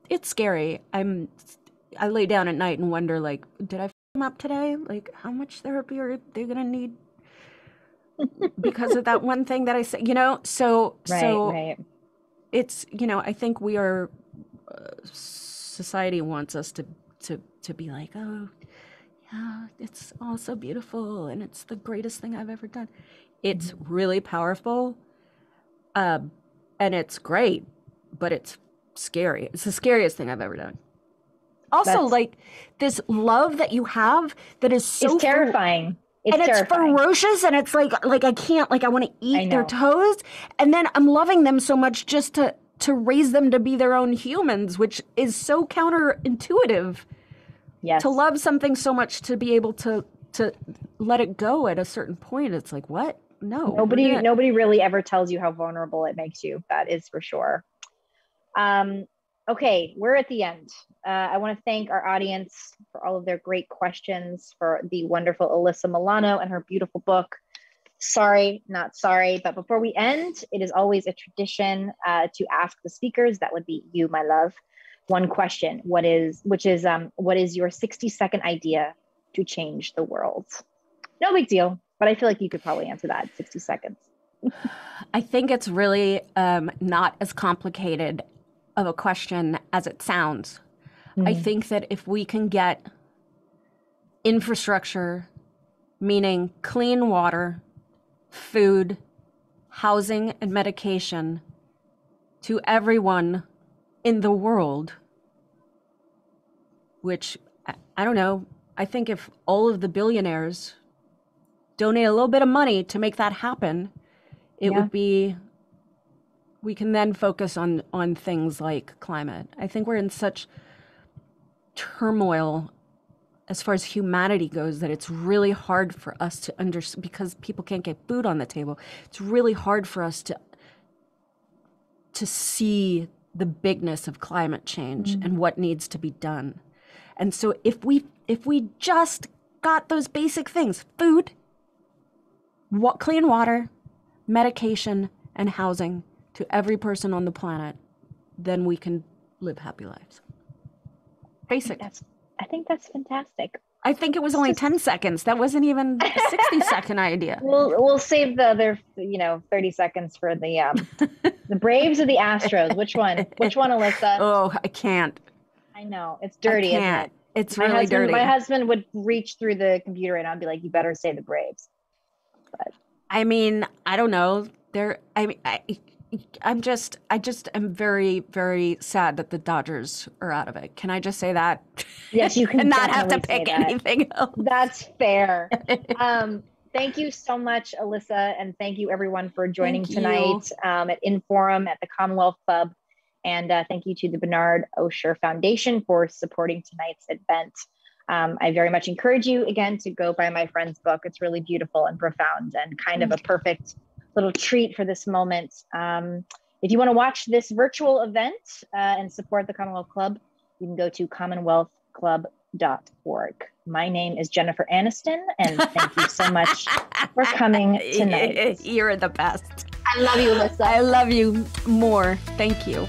it's scary. I lay down at night and wonder, like, did I f them up today? Like, how much therapy are they going to need because of that one thing that I said, so it's, I think we are, society wants us to be like, oh yeah, it's all so beautiful and it's the greatest thing I've ever done. It's really powerful, and it's great, but it's scary. It's the scariest thing I've ever done. Also, like this love that you have that is so it's terrifying. It's ferocious, and it's like I can't, like I want to eat their toes, and then I'm loving them so much just to raise them to be their own humans, which is so counterintuitive. Yes. To love something so much to be able to let it go at a certain point. It's like, what? No. Nobody really ever tells you how vulnerable it makes you. That is for sure. Okay, we're at the end. I want to thank our audience for all of their great questions, for the wonderful Alyssa Milano and her beautiful book, Sorry, Not Sorry. But before we end, it is always a tradition to ask the speakers, that would be you, my love, one question, what is your 60-second idea to change the world? No big deal, but I feel like you could probably answer that in 60 seconds. I think it's really not as complicated of a question as it sounds. I think that if we can get infrastructure, meaning clean water, food, housing, and medication to everyone in the world, which, I don't know, I think if all of the billionaires donate a little bit of money to make that happen, it would be, we can then focus on things like climate. I think we're in such turmoil as far as humanity goes that it's really hard for us to understand, because people can't get food on the table. It's really hard for us to see the bigness of climate change and what needs to be done. And so if we just got those basic things, food, clean water, medication, and housing to every person on the planet, then we can live happy lives. Basic. I think that's fantastic. I think it was only 10 seconds. That wasn't even a 60-second idea. We'll save the other 30 seconds for the Braves or the Astros. Which one? Which one, Alyssa? Oh, I can't. I know. It's dirty, isn't it? It's really dirty. My husband would reach through the computer and I'd be like, you better say the Braves. But I mean, I don't know. I just am very, very sad that the Dodgers are out of it. Can I just say that? Yes, you can. And not have to pick anything else. That's fair. Thank you so much, Alyssa, and thank you everyone for joining tonight at Inforum at the Commonwealth Club. And thank you to the Bernard Osher Foundation for supporting tonight's event. I very much encourage you again to go buy my friend's book. It's really beautiful and profound and kind of a perfect little treat for this moment. If you want to watch this virtual event and support the Commonwealth Club, you can go to commonwealthclub.org. My name is Jennifer Aniston, and thank you so much for coming tonight. You're the best. I love you, Alyssa. I love you more. Thank you.